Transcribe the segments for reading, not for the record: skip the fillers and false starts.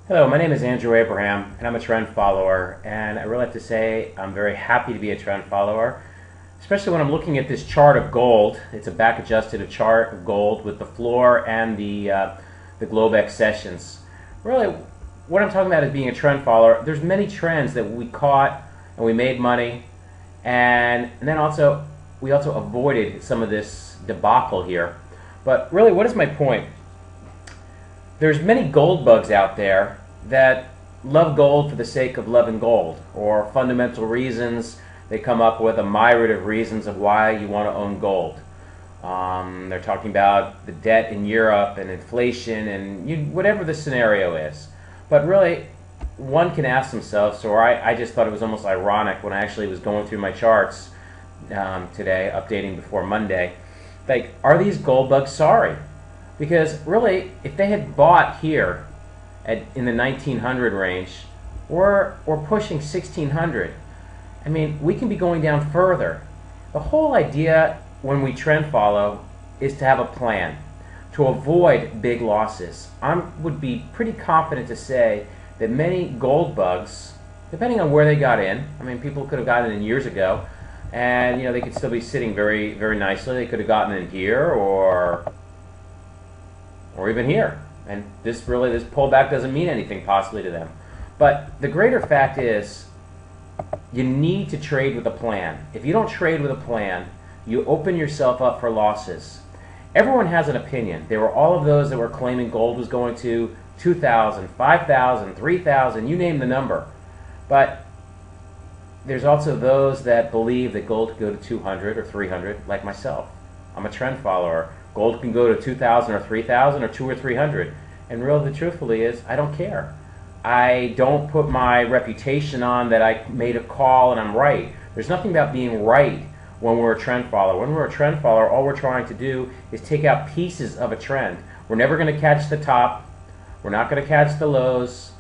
Hello, my name is Andrew Abraham, and I'm a trend follower. And I really have to say I'm very happy to be a trend follower, especially when I'm looking at this chart of gold. It's a back-adjusted chart of gold with the floor and the Globex sessions. Really, what I'm talking about is being a trend follower. There's many trends that we caught and we made money, and then we also avoided some of this debacle here. But really, what is my point? There's many gold bugs out there that love gold for the sake of loving gold, or fundamental reasons. They come up with a myriad of reasons of why you want to own gold. They're talking about the debt in Europe and inflation and whatever the scenario is. But really, one can ask themselves, or I just thought it was almost ironic when I actually was going through my charts today, updating before Monday, like, are these gold bugs sorry? Because really, if they had bought here in the 1900 range, we're pushing 1600. I mean, we can be going down further. The whole idea when we trend follow is to have a plan, to avoid big losses. I would be pretty confident to say that many gold bugs, depending on where they got in, I mean, people could have gotten in years ago, and they could still be sitting very, very nicely. They could have gotten in here or even here. And this pullback doesn't mean anything possibly to them. But the greater fact is, you need to trade with a plan. If you don't trade with a plan, you open yourself up for losses. Everyone has an opinion. There were all of those that were claiming gold was going to 2,000, 5,000, 3,000, you name the number. But there's also those that believe that gold could go to 200 or 300, like myself. I'm a trend follower. Gold can go to 2,000 or 3,000 or 200 or 300. And really, truthfully is, I don't care. I don't put my reputation on that I made a call and I'm right. There's nothing about being right when we're a trend follower. When we're a trend follower, all we're trying to do is take out pieces of a trend. We're never going to catch the top. We're not going to catch the lows.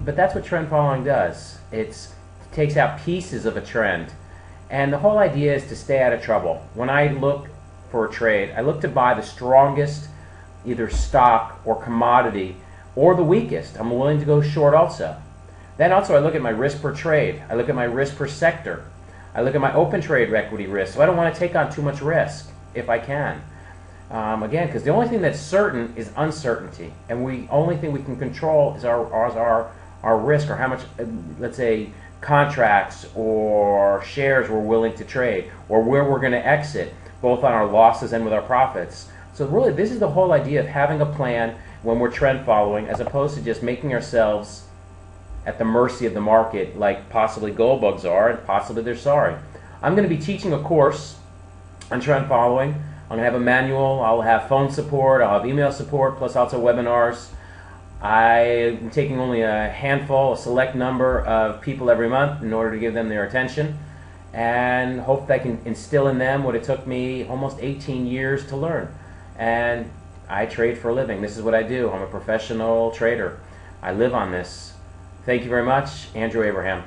But that's what trend following does. It takes out pieces of a trend. And the whole idea is to stay out of trouble. When I look for a trade, I look to buy the strongest either stock or commodity, or the weakest. I'm willing to go short also. Then also I look at my risk per trade. I look at my risk per sector. I look at my open trade equity risk. So I don't want to take on too much risk if I can. Again, because the only thing that's certain is uncertainty, and the only thing we can control is our risk, or how much, let's say, contracts or shares we're willing to trade, or where we're going to exit, both on our losses and with our profits. So really, this is the whole idea of having a plan when we're trend following, as opposed to just making ourselves at the mercy of the market, like possibly gold bugs are, and possibly they're sorry. I'm going to be teaching a course on trend following. I'm going to have a manual. I'll have phone support. I'll have email support, plus also webinars. I'm taking only a handful, a select number of people every month in order to give them their attention, and hope that I can instill in them what it took me almost 18 years to learn. And I trade for a living. This is what I do. I'm a professional trader. I live on this. Thank you very much. Andrew Abraham.